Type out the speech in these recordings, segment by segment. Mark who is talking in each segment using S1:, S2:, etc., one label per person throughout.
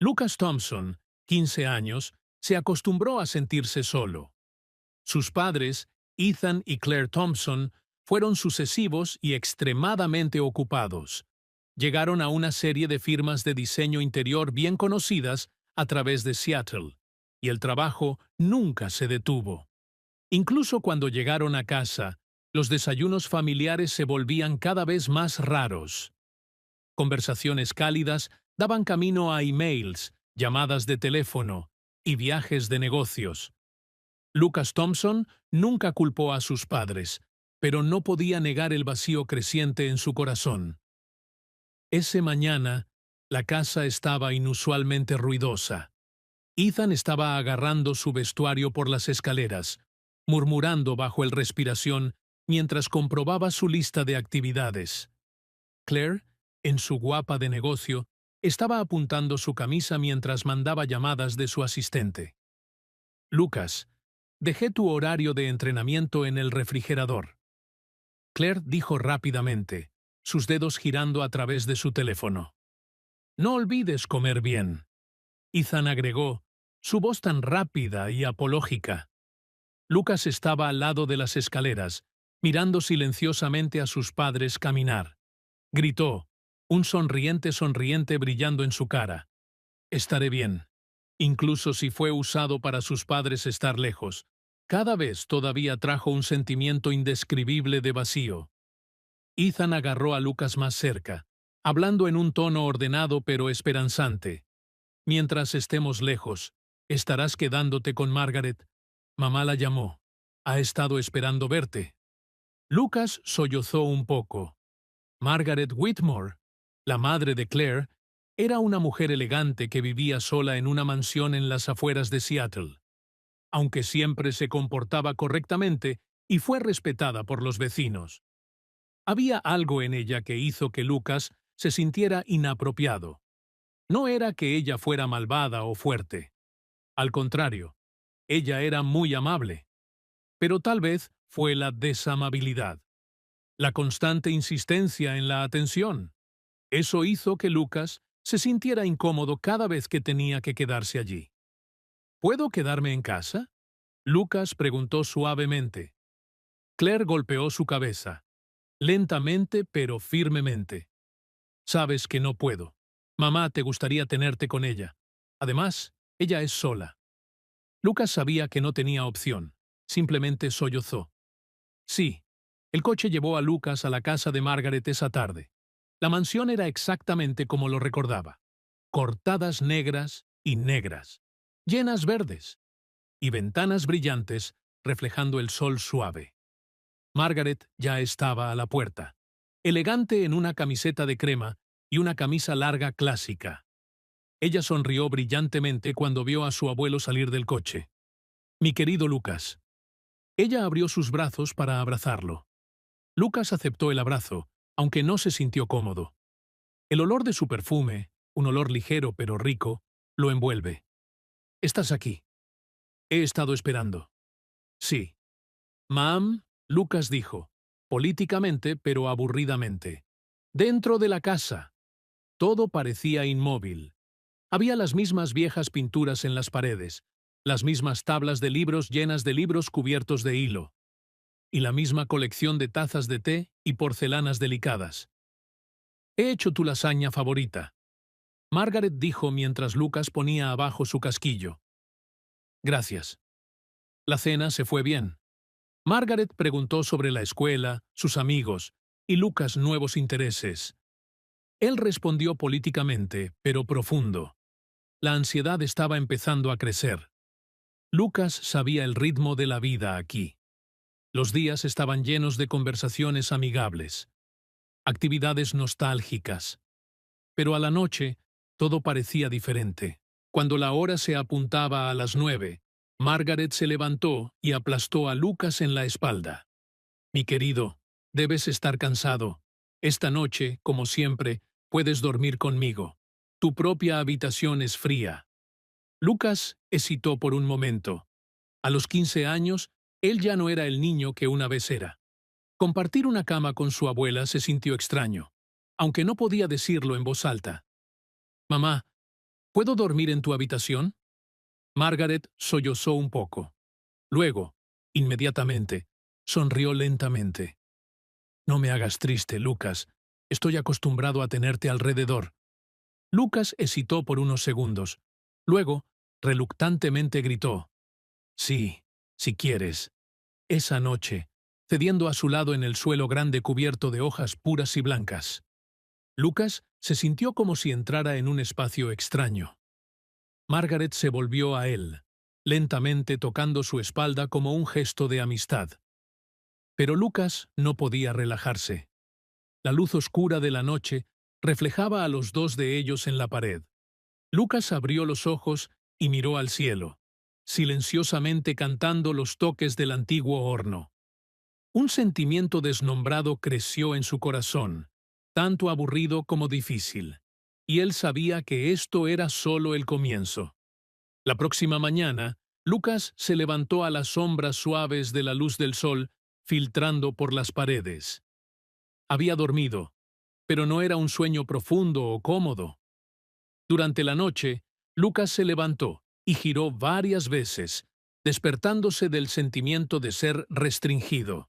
S1: Lucas Thompson, 15 años, se acostumbró a sentirse solo. Sus padres, Ethan y Claire Thompson, fueron sucesivos y extremadamente ocupados. Llegaron a una serie de firmas de diseño interior bien conocidas a través de Seattle, y el trabajo nunca se detuvo. Incluso cuando llegaron a casa, los desayunos familiares se volvían cada vez más raros. Conversaciones cálidas daban camino a emails, llamadas de teléfono y viajes de negocios. Lucas Thompson nunca culpó a sus padres, pero no podía negar el vacío creciente en su corazón. Ese mañana, la casa estaba inusualmente ruidosa. Ethan estaba agarrando su vestuario por las escaleras, murmurando bajo el respiración mientras comprobaba su lista de actividades. Claire, en su guapa de negocio, estaba apuntando su camisa mientras mandaba llamadas de su asistente. Lucas, dejé tu horario de entrenamiento en el refrigerador. Claire dijo rápidamente, sus dedos girando a través de su teléfono. No olvides comer bien. Ethan agregó, su voz tan rápida y apológica. Lucas estaba al lado de las escaleras, mirando silenciosamente a sus padres caminar. Gritó, un sonriente brillando en su cara. Estaré bien. Incluso si fue usado para sus padres estar lejos, cada vez todavía trajo un sentimiento indescribible de vacío. Ethan agarró a Lucas más cerca, hablando en un tono ordenado pero esperanzante. Mientras estemos lejos, estarás quedándote con Margaret. Mamá la llamó. Ha estado esperando verte. Lucas sollozó un poco. Margaret Whitmore, la madre de Claire, era una mujer elegante que vivía sola en una mansión en las afueras de Seattle. Aunque siempre se comportaba correctamente y fue respetada por los vecinos. Había algo en ella que hizo que Lucas se sintiera inapropiado. No era que ella fuera malvada o fuerte. Al contrario, ella era muy amable. Pero tal vez fue la desamabilidad. La constante insistencia en la atención. Eso hizo que Lucas se sintiera incómodo cada vez que tenía que quedarse allí. ¿Puedo quedarme en casa? Lucas preguntó suavemente. Claire golpeó su cabeza, lentamente pero firmemente. Sabes que no puedo. Mamá te gustaría tenerte con ella. Además, ella es sola. Lucas sabía que no tenía opción. Simplemente sollozó. Sí, el coche llevó a Lucas a la casa de Margaret esa tarde. La mansión era exactamente como lo recordaba. Cortadas negras y negras, llenas verdes, y ventanas brillantes reflejando el sol suave. Margaret ya estaba a la puerta, elegante en una camiseta de crema y una camisa larga clásica. Ella sonrió brillantemente cuando vio a su abuelo salir del coche. Mi querido Lucas. Ella abrió sus brazos para abrazarlo. Lucas aceptó el abrazo, aunque no se sintió cómodo. El olor de su perfume, un olor ligero pero rico, lo envuelve. Estás aquí. He estado esperando. Sí. Ma'am, Lucas dijo, políticamente pero aburridamente. Dentro de la casa. Todo parecía inmóvil. Había las mismas viejas pinturas en las paredes, las mismas tablas de libros llenas de libros cubiertos de hilo, y la misma colección de tazas de té y porcelanas delicadas. He hecho tu lasaña favorita. Margaret dijo mientras Lucas ponía abajo su casquillo. Gracias. La cena se fue bien. Margaret preguntó sobre la escuela, sus amigos y Lucas' nuevos intereses. Él respondió políticamente, pero profundo. La ansiedad estaba empezando a crecer. Lucas sabía el ritmo de la vida aquí. Los días estaban llenos de conversaciones amigables, actividades nostálgicas. Pero a la noche, todo parecía diferente. Cuando la hora se apuntaba a las 9, Margaret se levantó y aplastó a Lucas en la espalda. Mi querido, debes estar cansado. Esta noche, como siempre, puedes dormir conmigo. Tu propia habitación es fría. Lucas hesitó por un momento. A los 15 años, él ya no era el niño que una vez era. Compartir una cama con su abuela se sintió extraño, aunque no podía decirlo en voz alta. Mamá, ¿Puedo dormir en tu habitación? Margaret sollozó un poco. Luego, inmediatamente, sonrió lentamente. No me hagas triste, Lucas. Estoy acostumbrado a tenerte alrededor. Lucas hesitó por unos segundos. Luego, reluctantemente gritó. Sí, si quieres. Esa noche, cediendo a su lado en el suelo grande cubierto de hojas puras y blancas. Lucas se sintió como si entrara en un espacio extraño. Margaret se volvió a él, lentamente tocando su espalda como un gesto de amistad. Pero Lucas no podía relajarse. La luz oscura de la noche reflejaba a los dos de ellos en la pared. Lucas abrió los ojos y miró al cielo, silenciosamente cantando los toques del antiguo horno. Un sentimiento desnombrado creció en su corazón, tanto aburrido como difícil, y él sabía que esto era solo el comienzo. La próxima mañana, Lucas se levantó a las sombras suaves de la luz del sol, filtrando por las paredes. Había dormido, pero no era un sueño profundo o cómodo. Durante la noche, Lucas se levantó y giró varias veces, despertándose del sentimiento de ser restringido.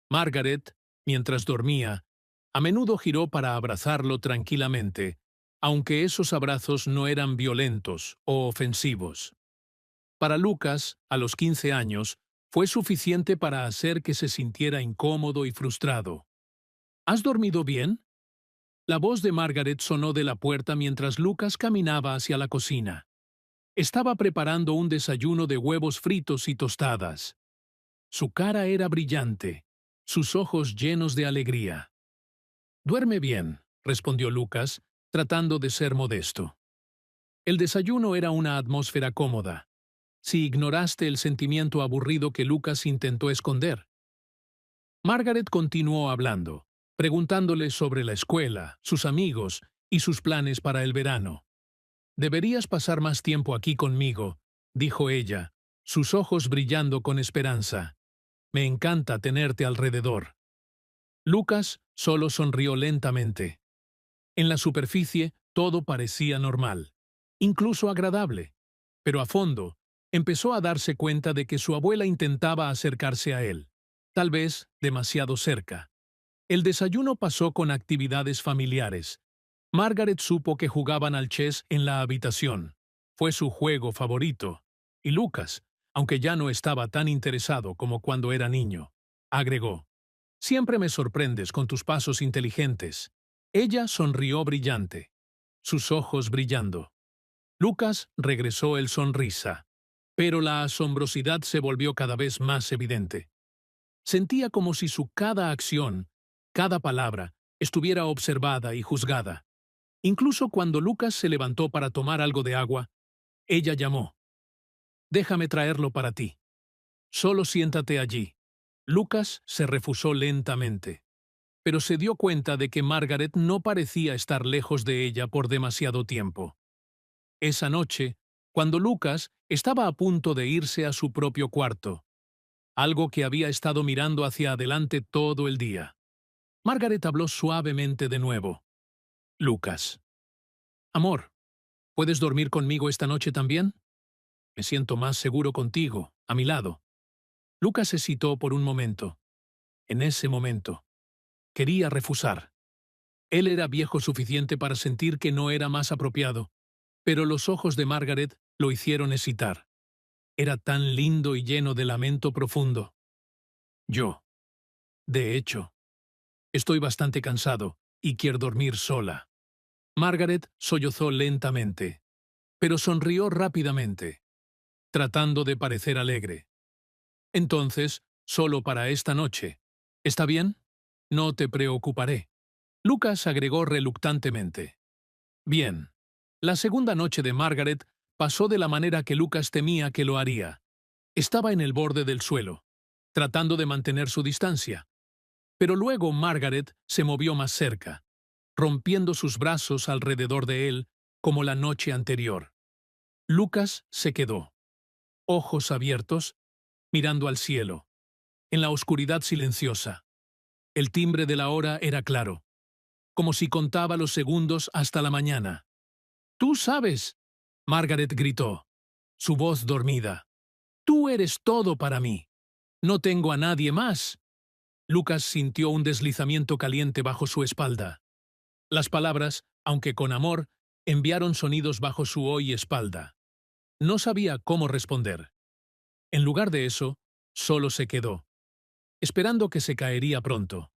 S1: Margaret, mientras dormía, a menudo giró para abrazarlo tranquilamente, aunque esos abrazos no eran violentos o ofensivos. Para Lucas, a los 15 años, fue suficiente para hacer que se sintiera incómodo y frustrado. ¿Has dormido bien? La voz de Margaret sonó de la puerta mientras Lucas caminaba hacia la cocina. Estaba preparando un desayuno de huevos fritos y tostadas. Su cara era brillante, sus ojos llenos de alegría. «Duerme bien», respondió Lucas, tratando de ser modesto. El desayuno era una atmósfera cómoda. Si ignoraste el sentimiento aburrido que Lucas intentó esconder. Margaret continuó hablando, preguntándole sobre la escuela, sus amigos y sus planes para el verano. «Deberías pasar más tiempo aquí conmigo», dijo ella, sus ojos brillando con esperanza. «Me encanta tenerte alrededor». Lucas solo sonrió lentamente. En la superficie todo parecía normal, incluso agradable, pero a fondo empezó a darse cuenta de que su abuela intentaba acercarse a él, tal vez demasiado cerca. El desayuno pasó con actividades familiares. Margaret supo que jugaban al chess en la habitación. Fue su juego favorito. Y Lucas, aunque ya no estaba tan interesado como cuando era niño, agregó: «Siempre me sorprendes con tus pasos inteligentes». Ella sonrió brillante, sus ojos brillando. Lucas regresó el sonrisa, pero la asombrosidad se volvió cada vez más evidente. Sentía como si su cada acción, cada palabra, estuviera observada y juzgada. Incluso cuando Lucas se levantó para tomar algo de agua, ella llamó: «Déjame traerlo para ti. Solo siéntate allí». Lucas se refusó lentamente, pero se dio cuenta de que Margaret no parecía estar lejos de ella por demasiado tiempo. Esa noche, cuando Lucas estaba a punto de irse a su propio cuarto, algo que había estado mirando hacia adelante todo el día, Margaret habló suavemente de nuevo. «Lucas. Amor, ¿puedes dormir conmigo esta noche también? Me siento más seguro contigo, a mi lado». Lucas hesitó por un momento. En ese momento, quería refusar. Él era viejo suficiente para sentir que no era más apropiado, pero los ojos de Margaret lo hicieron hesitar. Era tan lindo y lleno de lamento profundo. «Yo, de hecho, estoy bastante cansado y quiero dormir sola». Margaret sollozó lentamente, pero sonrió rápidamente, tratando de parecer alegre. «Entonces, solo para esta noche. ¿Está bien? No te preocuparé». Lucas agregó reluctantemente. Bien. La segunda noche de Margaret pasó de la manera que Lucas temía que lo haría. Estaba en el borde del suelo, tratando de mantener su distancia. Pero luego Margaret se movió más cerca, rompiendo sus brazos alrededor de él como la noche anterior. Lucas se quedó, ojos abiertos, mirando al cielo, en la oscuridad silenciosa. El timbre de la hora era claro, como si contaba los segundos hasta la mañana. «Tú sabes», Margaret gritó, su voz dormida. «Tú eres todo para mí. No tengo a nadie más». Lucas sintió un deslizamiento caliente bajo su espalda. Las palabras, aunque con amor, enviaron sonidos bajo su hoy espalda. No sabía cómo responder. En lugar de eso, solo se quedó, esperando que se caería pronto.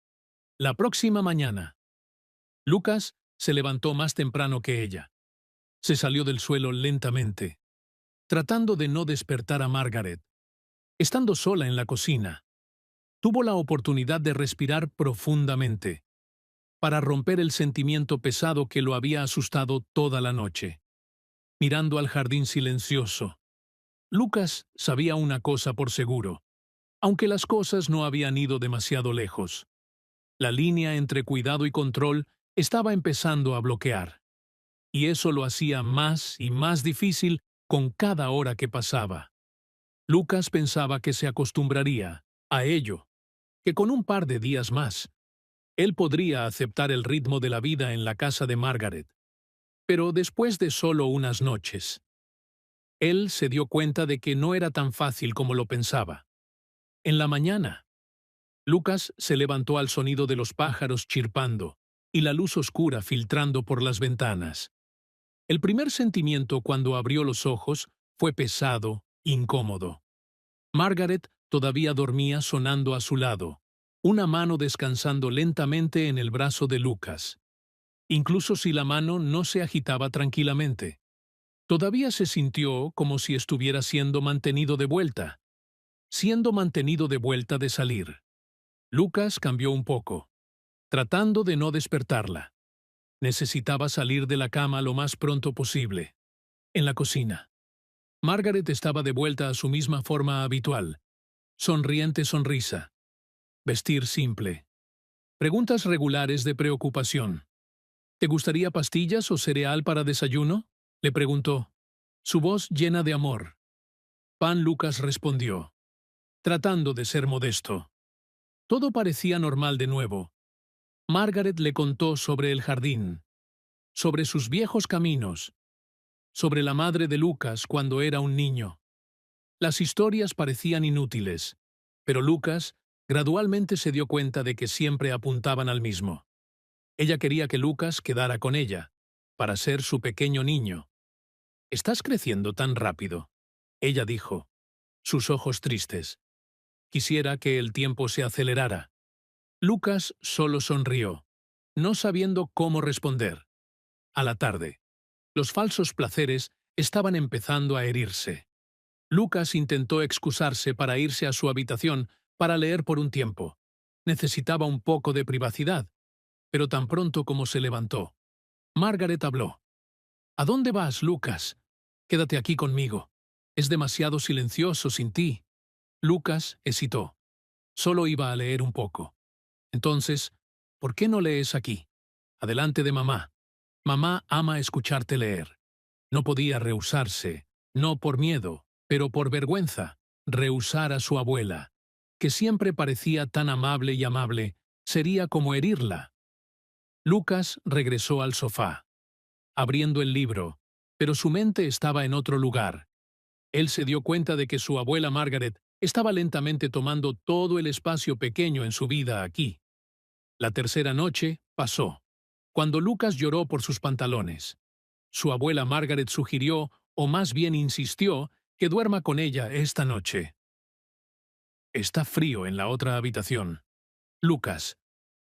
S1: La próxima mañana. Lucas se levantó más temprano que ella. Se salió del suelo lentamente, tratando de no despertar a Margaret. Estando sola en la cocina, tuvo la oportunidad de respirar profundamente, para romper el sentimiento pesado que lo había asustado toda la noche. Mirando al jardín silencioso, Lucas sabía una cosa por seguro, aunque las cosas no habían ido demasiado lejos. La línea entre cuidado y control estaba empezando a bloquear, y eso lo hacía más y más difícil con cada hora que pasaba. Lucas pensaba que se acostumbraría a ello, que con un par de días más, él podría aceptar el ritmo de la vida en la casa de Margaret. Pero después de solo unas noches, él se dio cuenta de que no era tan fácil como lo pensaba. En la mañana, Lucas se levantó al sonido de los pájaros chirpando y la luz oscura filtrando por las ventanas. El primer sentimiento cuando abrió los ojos fue pesado, incómodo. Margaret todavía dormía sonando a su lado, una mano descansando lentamente en el brazo de Lucas. Incluso si la mano no se agitaba tranquilamente, todavía se sintió como si estuviera siendo mantenido de vuelta de salir. Lucas cambió un poco, tratando de no despertarla. Necesitaba salir de la cama lo más pronto posible. En la cocina, Margaret estaba de vuelta a su misma forma habitual. Sonriente sonrisa. Vestir simple. Preguntas regulares de preocupación. ¿Te gustaría pastillas o cereal para desayuno?, le preguntó, su voz llena de amor. Pan. Lucas respondió, tratando de ser modesto. Todo parecía normal de nuevo. Margaret le contó sobre el jardín, sobre sus viejos caminos, sobre la madre de Lucas cuando era un niño. Las historias parecían inútiles, pero Lucas gradualmente se dio cuenta de que siempre apuntaban al mismo. Ella quería que Lucas quedara con ella, para ser su pequeño niño. «Estás creciendo tan rápido», ella dijo, sus ojos tristes. Quisiera que el tiempo se acelerara. Lucas solo sonrió, no sabiendo cómo responder. A la tarde, los falsos placeres estaban empezando a herirse. Lucas intentó excusarse para irse a su habitación para leer por un tiempo. Necesitaba un poco de privacidad, pero tan pronto como se levantó, Margaret habló. «¿A dónde vas, Lucas? Quédate aquí conmigo. Es demasiado silencioso sin ti». Lucas hesitó. Solo iba a leer un poco. «Entonces, ¿por qué no lees aquí? Adelante de mamá. Mamá ama escucharte leer». No podía rehusarse, no por miedo, pero por vergüenza, rehusar a su abuela, que siempre parecía tan amable y amable, sería como herirla. Lucas regresó al sofá, abriendo el libro, pero su mente estaba en otro lugar. Él se dio cuenta de que su abuela Margaret estaba lentamente tomando todo el espacio pequeño en su vida aquí. La tercera noche pasó, cuando Lucas lloró por sus pantalones. Su abuela Margaret sugirió, o más bien insistió, que duerma con ella esta noche. «Está frío en la otra habitación. Lucas,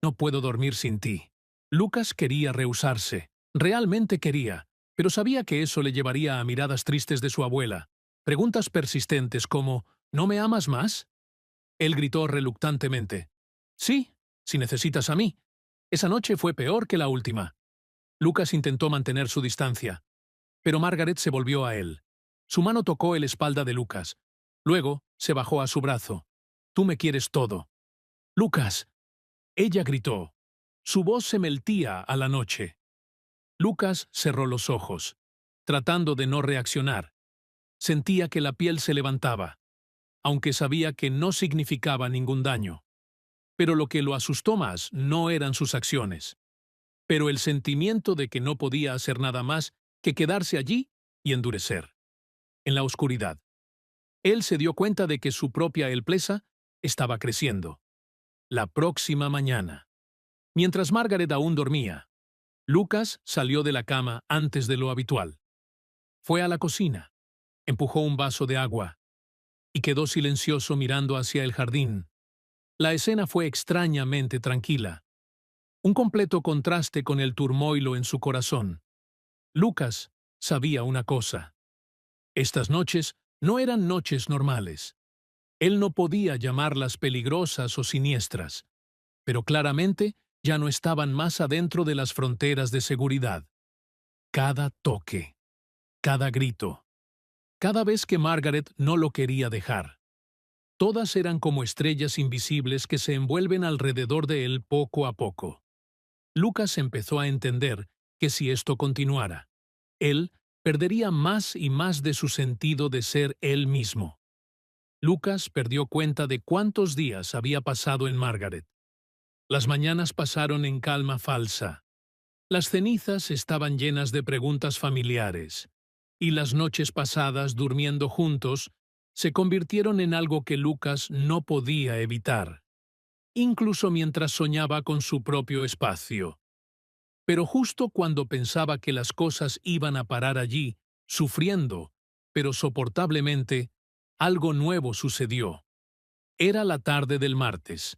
S1: no puedo dormir sin ti». Lucas quería rehusarse, realmente quería, pero sabía que eso le llevaría a miradas tristes de su abuela, preguntas persistentes como «¿No me amas más?». Él gritó reluctantemente, «Sí, si necesitas a mí. Esa noche fue peor que la última». Lucas intentó mantener su distancia, pero Margaret se volvió a él. Su mano tocó el espalda de Lucas. Luego se bajó a su brazo. «Tú me quieres todo». «Lucas», ella gritó. Su voz se meltía a la noche. Lucas cerró los ojos, tratando de no reaccionar. Sentía que la piel se levantaba, aunque sabía que no significaba ningún daño. Pero lo que lo asustó más no eran sus acciones, pero el sentimiento de que no podía hacer nada más que quedarse allí y endurecer. En la oscuridad, él se dio cuenta de que su propia empresa estaba creciendo. La próxima mañana, mientras Margaret aún dormía, Lucas salió de la cama antes de lo habitual. Fue a la cocina, empujó un vaso de agua y quedó silencioso mirando hacia el jardín. La escena fue extrañamente tranquila, un completo contraste con el turmoilo en su corazón. Lucas sabía una cosa. Estas noches no eran noches normales. Él no podía llamarlas peligrosas o siniestras, pero claramente ya no estaban más adentro de las fronteras de seguridad. Cada toque, cada grito, cada vez que Margaret no lo quería dejar. Todas eran como estrellas invisibles que se envuelven alrededor de él poco a poco. Lucas empezó a entender que si esto continuara, él perdería más y más de su sentido de ser él mismo. Lucas perdió cuenta de cuántos días había pasado en Margaret. Las mañanas pasaron en calma falsa. Las cenizas estaban llenas de preguntas familiares, y las noches pasadas durmiendo juntos se convirtieron en algo que Lucas no podía evitar, incluso mientras soñaba con su propio espacio. Pero justo cuando pensaba que las cosas iban a parar allí, sufriendo, pero soportablemente, algo nuevo sucedió. Era la tarde del martes.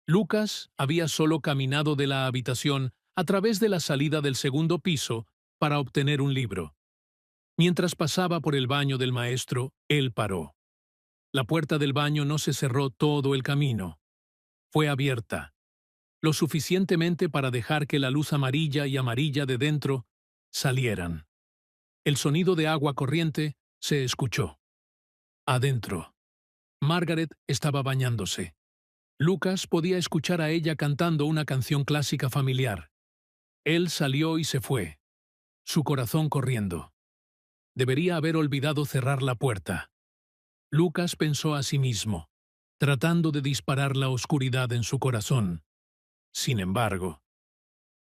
S1: Lucas había solo caminado de la habitación a través de la salida del segundo piso para obtener un libro. Mientras pasaba por el baño del maestro, él paró. La puerta del baño no se cerró todo el camino. Fue abierta, lo suficientemente para dejar que la luz amarilla y amarilla de dentro salieran. El sonido de agua corriente se escuchó. Adentro, Margaret estaba bañándose. Lucas podía escuchar a ella cantando una canción clásica familiar. Él salió y se fue, su corazón corriendo. Debería haber olvidado cerrar la puerta. Lucas pensó a sí mismo, tratando de disparar la oscuridad en su corazón. Sin embargo,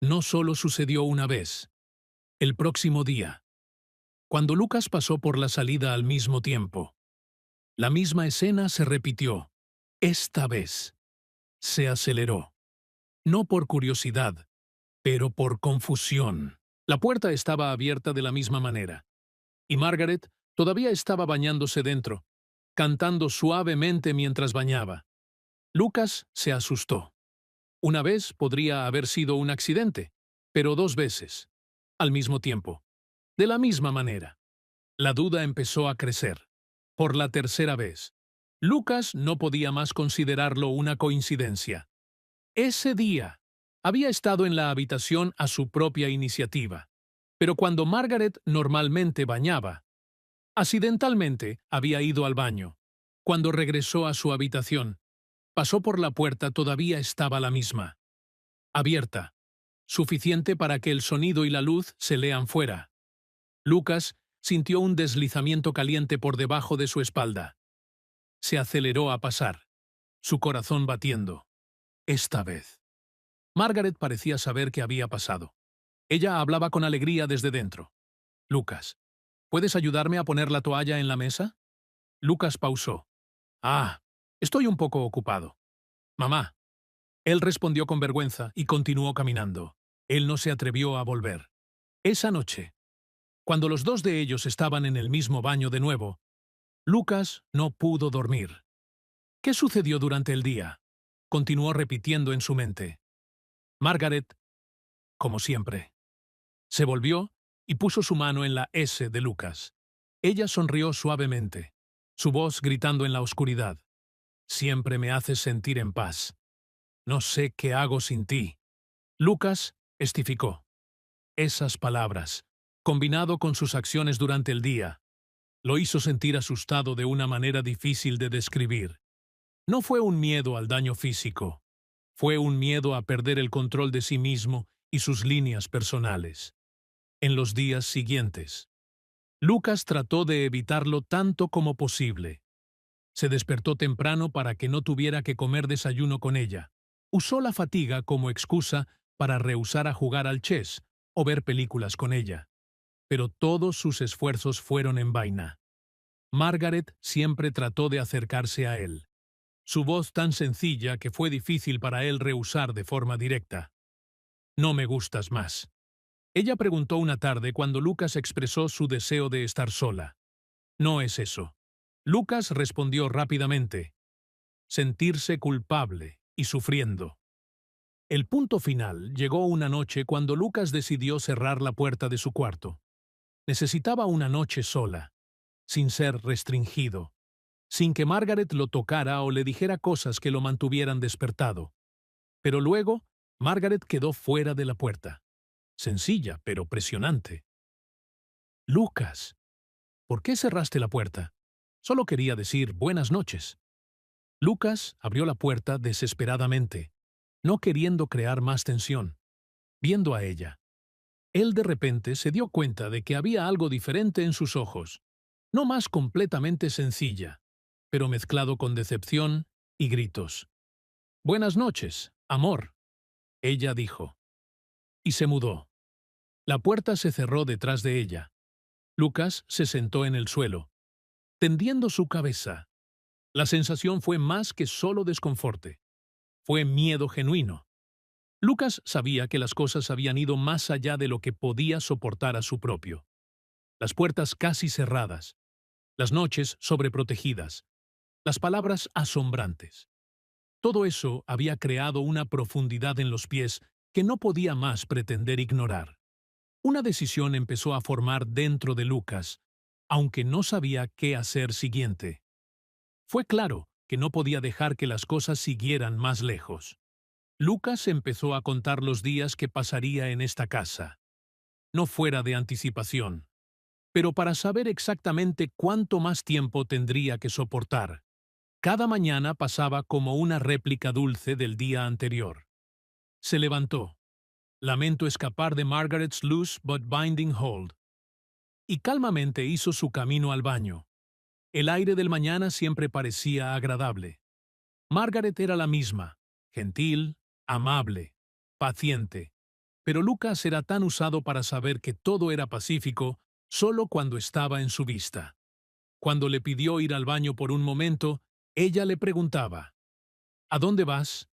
S1: no solo sucedió una vez. El próximo día, cuando Lucas pasó por la salida al mismo tiempo, la misma escena se repitió. Esta vez, se aceleró. No por curiosidad, pero por confusión. La puerta estaba abierta de la misma manera, y Margaret todavía estaba bañándose dentro, cantando suavemente mientras bañaba. Lucas se asustó. Una vez podría haber sido un accidente, pero dos veces, al mismo tiempo, de la misma manera. La duda empezó a crecer. Por la tercera vez, Lucas no podía más considerarlo una coincidencia. Ese día, había estado en la habitación a su propia iniciativa, pero cuando Margaret normalmente bañaba, accidentalmente había ido al baño. Cuando regresó a su habitación, pasó por la puerta, todavía estaba la misma. Abierta, suficiente para que el sonido y la luz se lean fuera. Lucas sintió un deslizamiento caliente por debajo de su espalda. Se aceleró a pasar, su corazón batiendo. Esta vez. Margaret parecía saber qué había pasado. Ella hablaba con alegría desde dentro. Lucas, ¿puedes ayudarme a poner la toalla en la mesa? Lucas pausó. Ah, estoy un poco ocupado. Mamá. Él respondió con vergüenza y continuó caminando. Él no se atrevió a volver. Esa noche, cuando los dos de ellos estaban en el mismo baño de nuevo, Lucas no pudo dormir. ¿Qué sucedió durante el día? Continuó repitiendo en su mente. Margaret, como siempre. Se volvió y puso su mano en la S de Lucas. Ella sonrió suavemente, su voz gritando en la oscuridad. Siempre me haces sentir en paz. No sé qué hago sin ti. Lucas testificó. Esas palabras, combinado con sus acciones durante el día, lo hizo sentir asustado de una manera difícil de describir. No fue un miedo al daño físico, fue un miedo a perder el control de sí mismo y sus líneas personales. En los días siguientes, Lucas trató de evitarlo tanto como posible. Se despertó temprano para que no tuviera que comer desayuno con ella. Usó la fatiga como excusa para rehusar a jugar al chess o ver películas con ella. pero todos sus esfuerzos fueron en vaina. Margaret siempre trató de acercarse a él. Su voz tan sencilla que fue difícil para él rehusar de forma directa. «No me gustas más». Ella preguntó una tarde cuando Lucas expresó su deseo de estar sola. «No es eso». Lucas respondió rápidamente. Sentirse culpable y sufriendo. El punto final llegó una noche cuando Lucas decidió cerrar la puerta de su cuarto. Necesitaba una noche sola, sin ser restringido, sin que Margaret lo tocara o le dijera cosas que lo mantuvieran despertado. Pero luego, Margaret quedó fuera de la puerta. Sencilla, pero presionante. «Lucas, ¿por qué cerraste la puerta? Solo quería decir buenas noches». Lucas abrió la puerta desesperadamente, no queriendo crear más tensión, viendo a ella. Él de repente se dio cuenta de que había algo diferente en sus ojos, no más completamente sencilla, pero mezclado con decepción y gritos. «Buenas noches, amor», ella dijo. Y se mudó. La puerta se cerró detrás de ella. Lucas se sentó en el suelo, tendiendo su cabeza. La sensación fue más que solo desconforte. Fue miedo genuino. Lucas sabía que las cosas habían ido más allá de lo que podía soportar a su propio. Las puertas casi cerradas, las noches sobreprotegidas, las palabras asombrantes. Todo eso había creado una profundidad en los pies que no podía más pretender ignorar. Una decisión empezó a formar dentro de Lucas, aunque no sabía qué hacer siguiente. Fue claro que no podía dejar que las cosas siguieran más lejos. Lucas empezó a contar los días que pasaría en esta casa. No fuera de anticipación, pero para saber exactamente cuánto más tiempo tendría que soportar. Cada mañana pasaba como una réplica dulce del día anterior. Se levantó. Lamento escapar de Margaret's loose but binding hold. Y calmamente hizo su camino al baño. El aire del mañana siempre parecía agradable. Margaret era la misma, gentil, amable, paciente. Pero Lucas era tan usado para saber que todo era pacífico solo cuando estaba en su vista. Cuando le pidió ir al baño por un momento, ella le preguntaba, «¿A dónde vas?»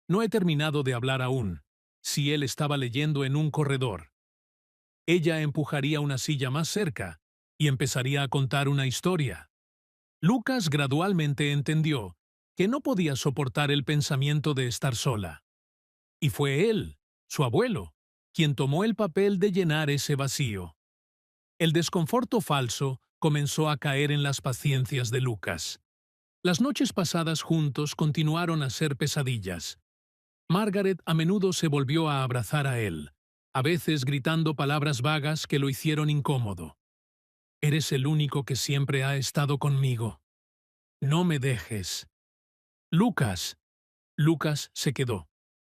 S1: No he terminado de hablar aún. Si él estaba leyendo en un corredor. Ella empujaría una silla más cerca y empezaría a contar una historia. Lucas gradualmente entendió que no podía soportar el pensamiento de estar sola. Y fue él, su abuelo, quien tomó el papel de llenar ese vacío. El desconforto falso comenzó a caer en las paciencias de Lucas. Las noches pasadas juntos continuaron a ser pesadillas. Margaret a menudo se volvió a abrazar a él, a veces gritando palabras vagas que lo hicieron incómodo. «Eres el único que siempre ha estado conmigo. No me dejes». «Lucas». Lucas se quedó,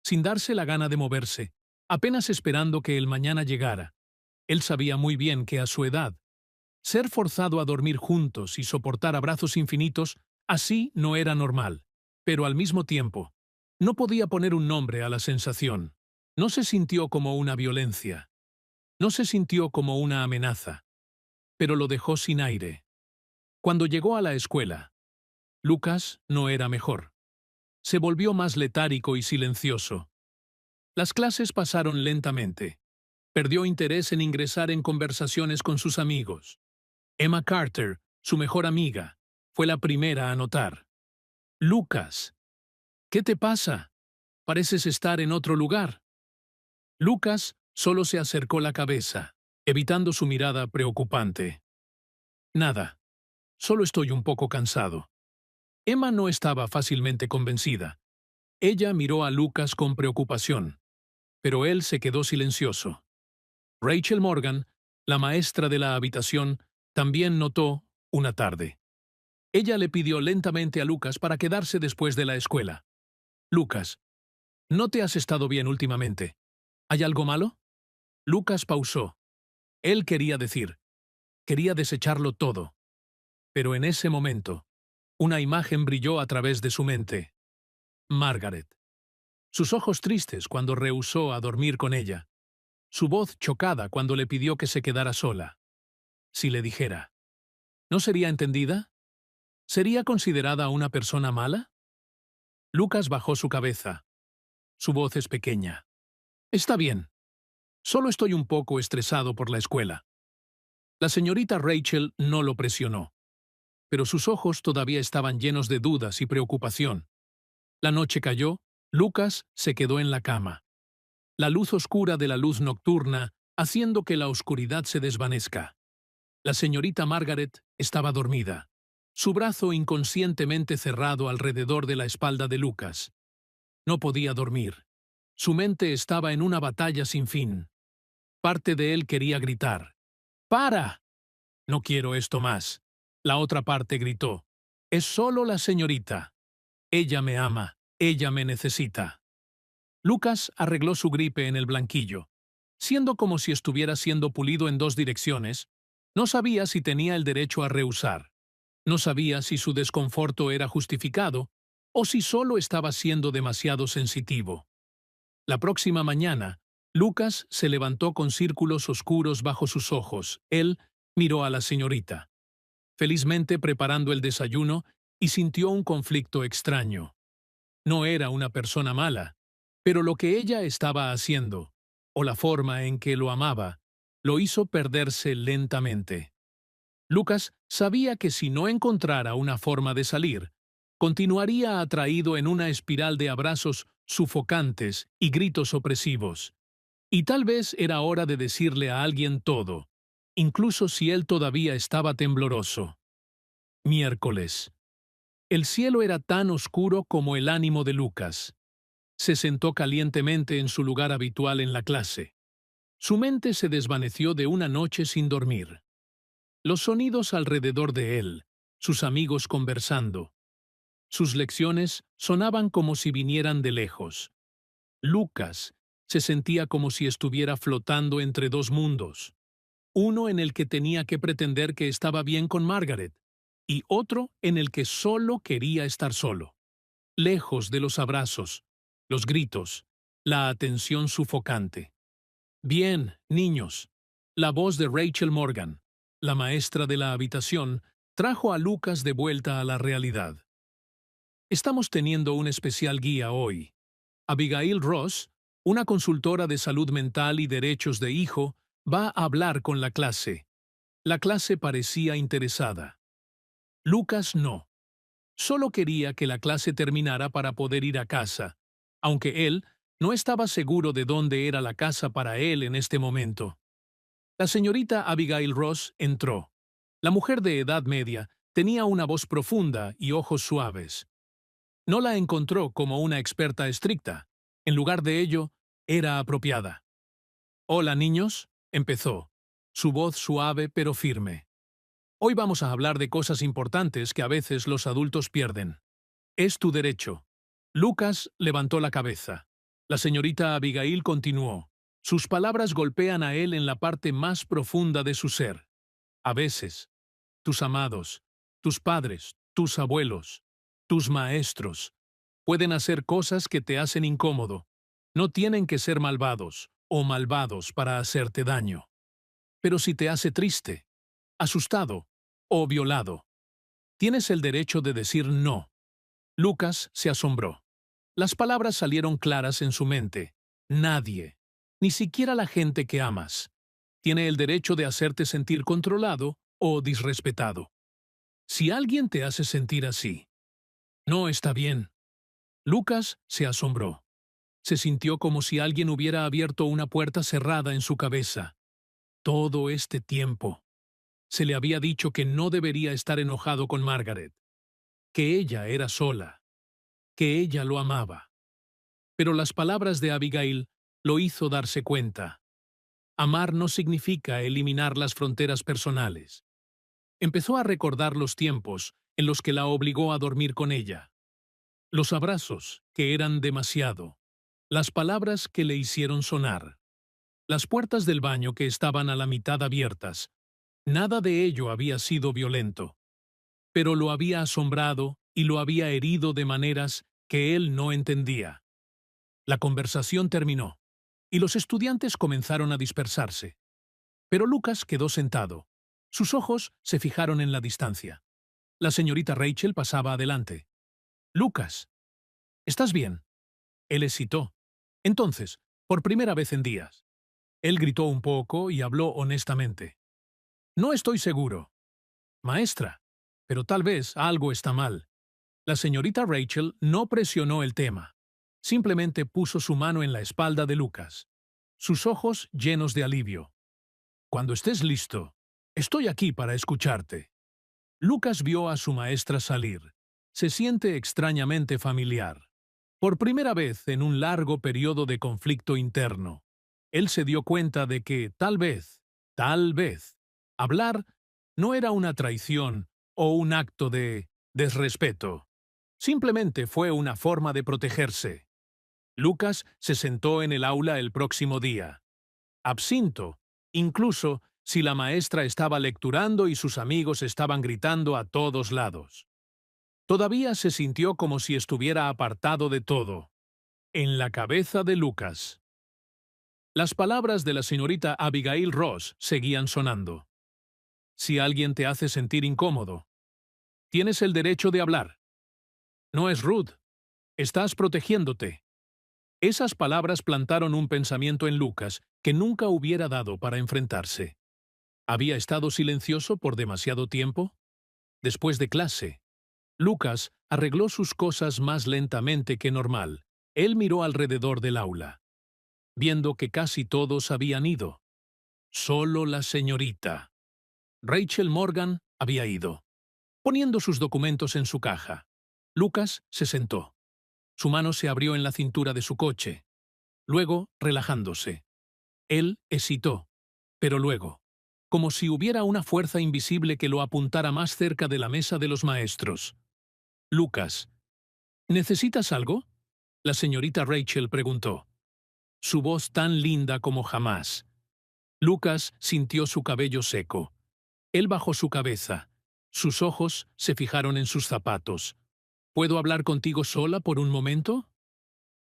S1: sin darse la gana de moverse, apenas esperando que el mañana llegara. Él sabía muy bien que a su edad, ser forzado a dormir juntos y soportar abrazos infinitos, así no era normal. Pero al mismo tiempo, no podía poner un nombre a la sensación. No se sintió como una violencia. No se sintió como una amenaza. Pero lo dejó sin aire. Cuando llegó a la escuela, Lucas no era mejor. Se volvió más letárico y silencioso. Las clases pasaron lentamente. Perdió interés en ingresar en conversaciones con sus amigos. Emma Carter, su mejor amiga, fue la primera a notar. «Lucas, ¿qué te pasa? Pareces estar en otro lugar». Lucas solo se acercó la cabeza, evitando su mirada preocupante. «Nada, solo estoy un poco cansado». Emma no estaba fácilmente convencida. Ella miró a Lucas con preocupación, pero él se quedó silencioso. Rachel Morgan, la maestra de la habitación, también notó una tarde. Ella le pidió lentamente a Lucas para quedarse después de la escuela. «Lucas, ¿no te has estado bien últimamente? ¿Hay algo malo?» Lucas pausó. Él quería decir, quería desecharlo todo. Pero en ese momento, una imagen brilló a través de su mente. Margaret. Sus ojos tristes cuando rehusó a dormir con ella. su voz chocada cuando le pidió que se quedara sola. Si le dijera, ¿no sería entendida? ¿Sería considerada una persona mala? Lucas bajó su cabeza. Su voz es pequeña. Está bien. Solo estoy un poco estresado por la escuela. La señorita Rachel no lo presionó, pero sus ojos todavía estaban llenos de dudas y preocupación. La noche cayó, Lucas se quedó en la cama. La luz oscura de la luz nocturna haciendo que la oscuridad se desvanezca. La señorita Margaret estaba dormida, su brazo inconscientemente cerrado alrededor de la espalda de Lucas. No podía dormir. Su mente estaba en una batalla sin fin. Parte de él quería gritar. ¡Para! No quiero esto más. La otra parte gritó. Es solo la señorita. Ella me ama. Ella me necesita. Lucas arregló su gripe en el blanquillo. Siendo como si estuviera siendo pulido en dos direcciones, no sabía si tenía el derecho a rehusar. No sabía si su desconforto era justificado o si solo estaba siendo demasiado sensitivo. La próxima mañana, Lucas se levantó con círculos oscuros bajo sus ojos. Él miró a la señorita, felizmente preparando el desayuno, y sintió un conflicto extraño. No era una persona mala, pero lo que ella estaba haciendo, o la forma en que lo amaba, lo hizo perderse lentamente. Lucas sabía que si no encontrara una forma de salir, continuaría atraído en una espiral de abrazos sufocantes y gritos opresivos. Y tal vez era hora de decirle a alguien todo, incluso si él todavía estaba tembloroso. Miércoles. El cielo era tan oscuro como el ánimo de Lucas. Se sentó calientemente en su lugar habitual en la clase. Su mente se desvaneció de una noche sin dormir. Los sonidos alrededor de él, sus amigos conversando. Sus lecciones sonaban como si vinieran de lejos. Lucas se sentía como si estuviera flotando entre dos mundos. Uno en el que tenía que pretender que estaba bien con Margaret, y otro en el que solo quería estar solo, lejos de los abrazos, los gritos, la atención sufocante. Bien, niños. La voz de Rachel Morgan, la maestra de la habitación, trajo a Lucas de vuelta a la realidad. Estamos teniendo un especial guía hoy. Abigail Ross, una consultora de salud mental y derechos de hijo, va a hablar con la clase. La clase parecía interesada. Lucas no. Solo quería que la clase terminara para poder ir a casa, aunque él no estaba seguro de dónde era la casa para él en este momento. La señorita Abigail Ross entró. La mujer de edad media tenía una voz profunda y ojos suaves. No la encontró como una experta estricta. En lugar de ello, era apropiada. «Hola, niños», empezó, su voz suave pero firme. «Hoy vamos a hablar de cosas importantes que a veces los adultos pierden. Es tu derecho». Lucas levantó la cabeza. La señorita Abigail continuó. Sus palabras golpean a él en la parte más profunda de su ser. A veces, tus amados, tus padres, tus abuelos, tus maestros, pueden hacer cosas que te hacen incómodo. No tienen que ser malvados o malvados para hacerte daño. Pero si te hace triste, asustado o violado, tienes el derecho de decir no. Lucas se asombró. Las palabras salieron claras en su mente. Nadie, ni siquiera la gente que amas, tiene el derecho de hacerte sentir controlado o disrespetado. Si alguien te hace sentir así, no está bien. Lucas se asombró. Se sintió como si alguien hubiera abierto una puerta cerrada en su cabeza. Todo este tiempo, se le había dicho que no debería estar enojado con Margaret, que ella era sola, que ella lo amaba. Pero las palabras de Abigail lo hizo darse cuenta. Amar no significa eliminar las fronteras personales. Empezó a recordar los tiempos en los que la obligó a dormir con ella. Los abrazos, que eran demasiado. Las palabras que le hicieron sonar. Las puertas del baño que estaban a la mitad abiertas. Nada de ello había sido violento. Pero lo había asombrado y lo había herido de maneras que él no entendía. La conversación terminó, y los estudiantes comenzaron a dispersarse. Pero Lucas quedó sentado. Sus ojos se fijaron en la distancia. La señorita Rachel pasaba adelante. «Lucas, ¿estás bien?» Él hesitó. Entonces, por primera vez en días. Él gritó un poco y habló honestamente. «No estoy seguro. Maestra, pero tal vez algo está mal». La señorita Rachel no presionó el tema. Simplemente puso su mano en la espalda de Lucas. Sus ojos llenos de alivio. «Cuando estés listo, estoy aquí para escucharte». Lucas vio a su maestra salir. Se siente extrañamente familiar. Por primera vez en un largo periodo de conflicto interno, él se dio cuenta de que, tal vez, hablar no era una traición o un acto de desrespeto. Simplemente fue una forma de protegerse. Lucas se sentó en el aula el próximo día. Absinto, incluso si la maestra estaba lecturando y sus amigos estaban gritando a todos lados. Todavía se sintió como si estuviera apartado de todo. En la cabeza de Lucas. Las palabras de la señorita Abigail Ross seguían sonando. Si alguien te hace sentir incómodo, tienes el derecho de hablar. No es rude. Estás protegiéndote. Esas palabras plantaron un pensamiento en Lucas que nunca hubiera dado para enfrentarse. ¿Había estado silencioso por demasiado tiempo? Después de clase, Lucas arregló sus cosas más lentamente que normal. Él miró alrededor del aula, viendo que casi todos habían ido. Solo la señorita Rachel Morgan había ido. Poniendo sus documentos en su caja, Lucas se sentó. Su mano se abrió en la cintura de su coche. Luego, relajándose. Él hesitó, pero luego, como si hubiera una fuerza invisible que lo apuntara más cerca de la mesa de los maestros. «Lucas, ¿necesitas algo?», la señorita Rachel preguntó. Su voz tan linda como jamás. Lucas sintió su cabello seco. Él bajó su cabeza. Sus ojos se fijaron en sus zapatos. «¿Puedo hablar contigo sola por un momento?».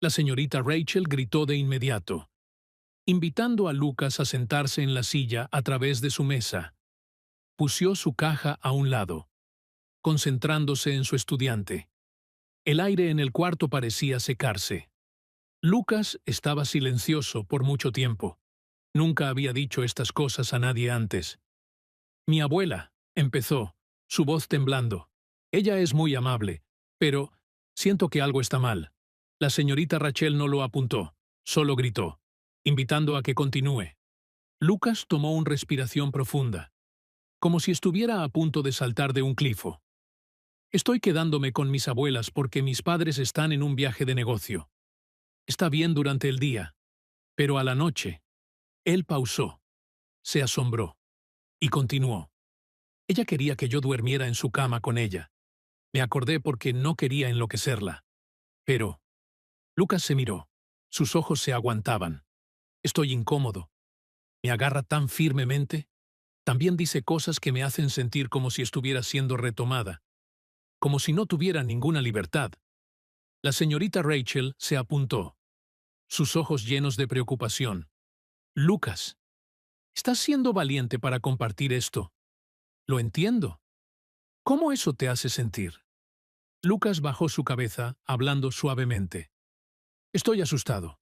S1: La señorita Rachel gritó de inmediato, invitando a Lucas a sentarse en la silla a través de su mesa. Pusió su caja a un lado, concentrándose en su estudiante. El aire en el cuarto parecía secarse. Lucas estaba silencioso por mucho tiempo. Nunca había dicho estas cosas a nadie antes. «Mi abuela», empezó, su voz temblando. «Ella es muy amable, pero siento que algo está mal». La señorita Rachel no lo apuntó, solo gritó, invitando a que continúe. Lucas tomó una respiración profunda, como si estuviera a punto de saltar de un clifo. «Estoy quedándome con mis abuelas porque mis padres están en un viaje de negocio. Está bien durante el día, pero a la noche». Él pausó, se asombró y continuó. «Ella quería que yo durmiera en su cama con ella. Me acordé porque no quería enloquecerla. Pero…». Lucas se miró. Sus ojos se aguantaban. «Estoy incómodo. Me agarra tan firmemente. También dice cosas que me hacen sentir como si estuviera siendo retomada. Como si no tuviera ninguna libertad». La señorita Rachel se apuntó, sus ojos llenos de preocupación. «Lucas, estás siendo valiente para compartir esto. Lo entiendo. ¿Cómo eso te hace sentir?». Lucas bajó su cabeza, hablando suavemente. «Estoy asustado,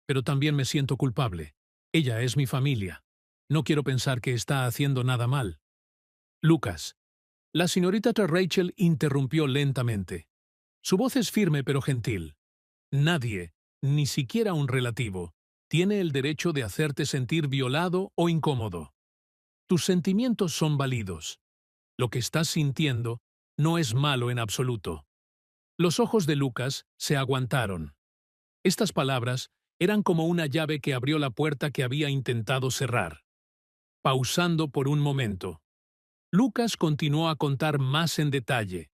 S1: pero también me siento culpable. Ella es mi familia. No quiero pensar que está haciendo nada mal». «Lucas». La señorita Rachel interrumpió lentamente. Su voz es firme pero gentil. «Nadie, ni siquiera un relativo, tiene el derecho de hacerte sentir violado o incómodo. Tus sentimientos son válidos. Lo que estás sintiendo no es malo en absoluto». Los ojos de Lucas se aguantaron. Estas palabras eran como una llave que abrió la puerta que había intentado cerrar. Pausando por un momento, Lucas continuó a contar más en detalle.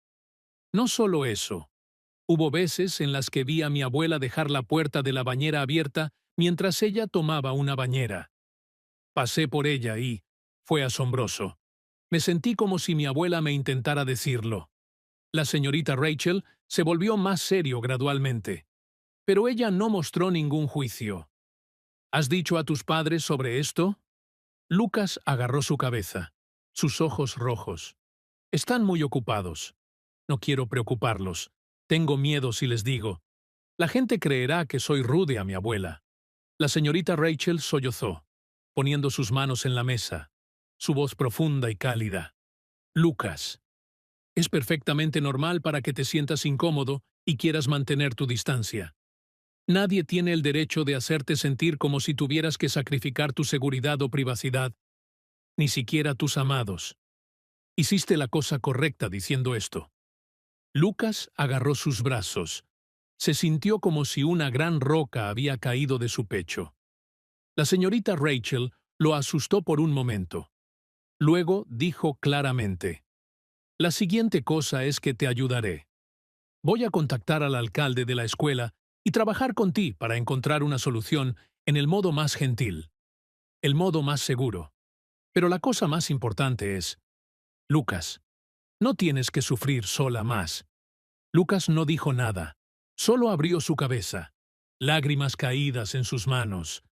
S1: «No solo eso. Hubo veces en las que vi a mi abuela dejar la puerta de la bañera abierta mientras ella tomaba una bañera. Pasé por ella y fue asombroso. Me sentí como si mi abuela me intentara decirlo». La señorita Rachel se volvió más serio gradualmente, pero ella no mostró ningún juicio. ¿Has dicho a tus padres sobre esto? Lucas agarró su cabeza, sus ojos rojos. Están muy ocupados. No quiero preocuparlos. Tengo miedo si les digo. La gente creerá que soy rude a mi abuela. La señorita Rachel sollozó, poniendo sus manos en la mesa, su voz profunda y cálida. Lucas, es perfectamente normal para que te sientas incómodo y quieras mantener tu distancia. Nadie tiene el derecho de hacerte sentir como si tuvieras que sacrificar tu seguridad o privacidad, ni siquiera tus amados. Hiciste la cosa correcta diciendo esto. Lucas agarró sus brazos. Se sintió como si una gran roca había caído de su pecho. La señorita Rachel lo asustó por un momento. Luego dijo claramente: «La siguiente cosa es que te ayudaré. Voy a contactar al alcalde de la escuela y trabajar con ti para encontrar una solución en el modo más gentil, el modo más seguro. Pero la cosa más importante es, Lucas, no tienes que sufrir sola más». Lucas no dijo nada, solo abrió su cabeza. Lágrimas caídas en sus manos.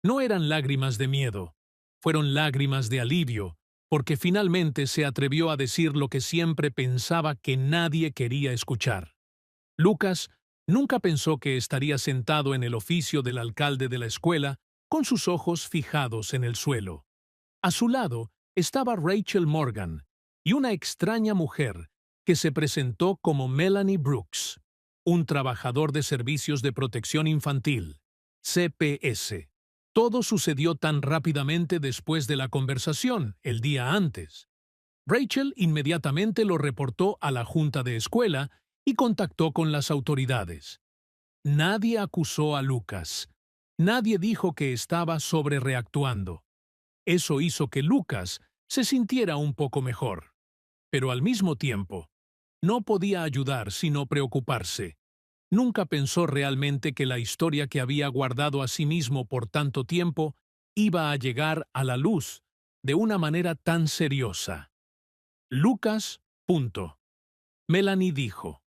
S1: No eran lágrimas de miedo, fueron lágrimas de alivio, porque finalmente se atrevió a decir lo que siempre pensaba que nadie quería escuchar. Lucas nunca pensó que estaría sentado en el oficio del alcalde de la escuela, con sus ojos fijados en el suelo. A su lado estaba Rachel Morgan y una extraña mujer que se presentó como Melanie Brooks, un trabajador de servicios de protección infantil, CPS. Todo sucedió tan rápidamente después de la conversación, el día antes. Rachel inmediatamente lo reportó a la junta de escuela y contactó con las autoridades. Nadie acusó a Lucas. Nadie dijo que estaba sobrereactuando. Eso hizo que Lucas se sintiera un poco mejor. Pero al mismo tiempo, no podía ayudar sino preocuparse. Nunca pensó realmente que la historia que había guardado a sí mismo por tanto tiempo iba a llegar a la luz de una manera tan seriosa. Lucas, punto. Melanie dijo,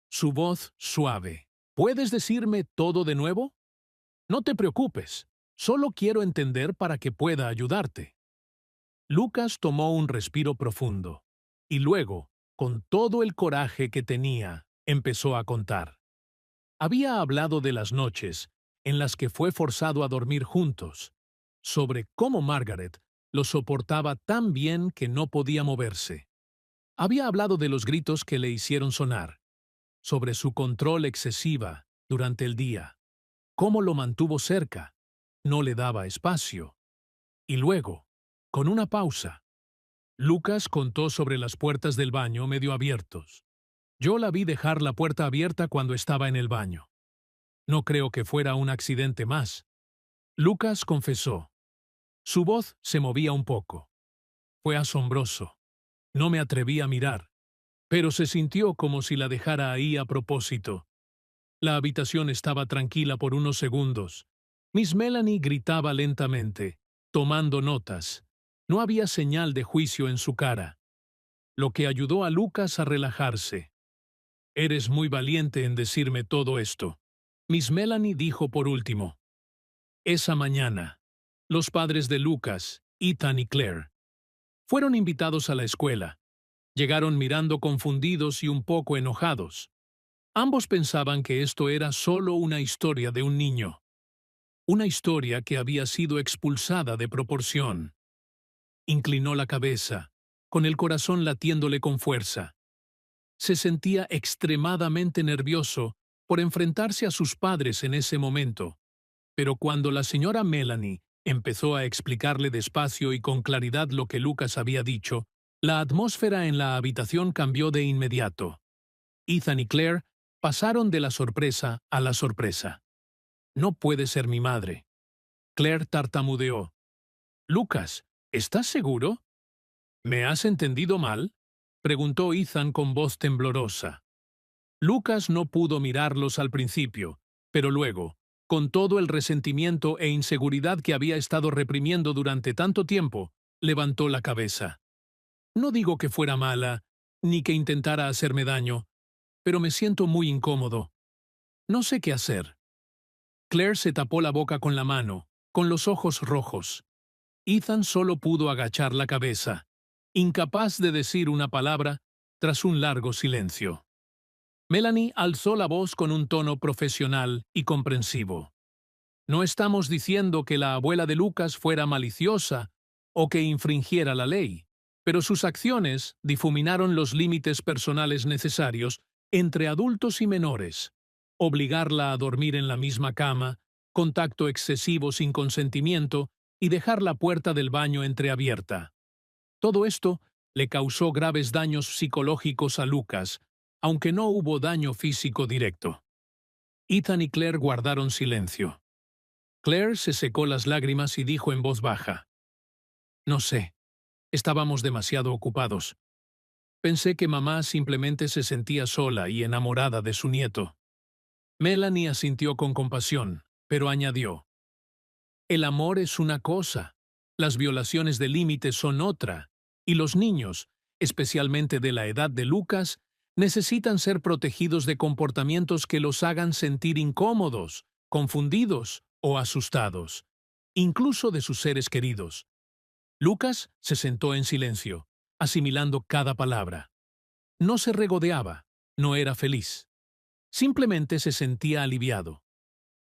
S1: su voz suave. ¿Puedes decirme todo de nuevo? No te preocupes, solo quiero entender para que pueda ayudarte. Lucas tomó un respiro profundo y luego, con todo el coraje que tenía, empezó a contar. Había hablado de las noches en las que fue forzado a dormir juntos, sobre cómo Margaret lo soportaba tan bien que no podía moverse. Había hablado de los gritos que le hicieron sonar, sobre su control excesiva durante el día, cómo lo mantuvo cerca, no le daba espacio. Y luego, con una pausa, Lucas contó sobre las puertas del baño medio abiertos. Yo la vi dejar la puerta abierta cuando estaba en el baño. No creo que fuera un accidente más. Lucas confesó. Su voz se movía un poco. Fue asombroso. No me atreví a mirar, pero se sintió como si la dejara ahí a propósito. La habitación estaba tranquila por unos segundos. Miss Melanie gritaba lentamente, tomando notas. No había señal de juicio en su cara, lo que ayudó a Lucas a relajarse. «Eres muy valiente en decirme todo esto», Miss Melanie dijo por último. Esa mañana, los padres de Lucas, Ethan y Claire, fueron invitados a la escuela. Llegaron mirando confundidos y un poco enojados. Ambos pensaban que esto era solo una historia de un niño. Una historia que había sido expulsada de proporción. Inclinó la cabeza, con el corazón latiéndole con fuerza. Se sentía extremadamente nervioso por enfrentarse a sus padres en ese momento. Pero cuando la señora Melanie empezó a explicarle despacio y con claridad lo que Lucas había dicho, la atmósfera en la habitación cambió de inmediato. Ethan y Claire pasaron de la sorpresa a la sorpresa. «No puede ser mi madre». Claire tartamudeó. «Lucas, ¿estás seguro?» «¿Me has entendido mal?», preguntó Ethan con voz temblorosa. Lucas no pudo mirarlos al principio, pero luego, con todo el resentimiento e inseguridad que había estado reprimiendo durante tanto tiempo, levantó la cabeza. «No digo que fuera mala, ni que intentara hacerme daño, pero me siento muy incómodo. No sé qué hacer». Claire se tapó la boca con la mano, con los ojos rojos. Ethan solo pudo agachar la cabeza, incapaz de decir una palabra tras un largo silencio. Melanie alzó la voz con un tono profesional y comprensivo. No estamos diciendo que la abuela de Lucas fuera maliciosa o que infringiera la ley, pero sus acciones difuminaron los límites personales necesarios entre adultos y menores. Obligarla a dormir en la misma cama, contacto excesivo sin consentimiento y dejar la puerta del baño entreabierta. Todo esto le causó graves daños psicológicos a Lucas, aunque no hubo daño físico directo. Ethan y Claire guardaron silencio. Claire se secó las lágrimas y dijo en voz baja: «No sé, estábamos demasiado ocupados. Pensé que mamá simplemente se sentía sola y enamorada de su nieto». Melanie asintió con compasión, pero añadió: «El amor es una cosa, las violaciones de límites son otra, y los niños, especialmente de la edad de Lucas, necesitan ser protegidos de comportamientos que los hagan sentir incómodos, confundidos o asustados, incluso de sus seres queridos». Lucas se sentó en silencio, asimilando cada palabra. No se regodeaba, no era feliz. Simplemente se sentía aliviado.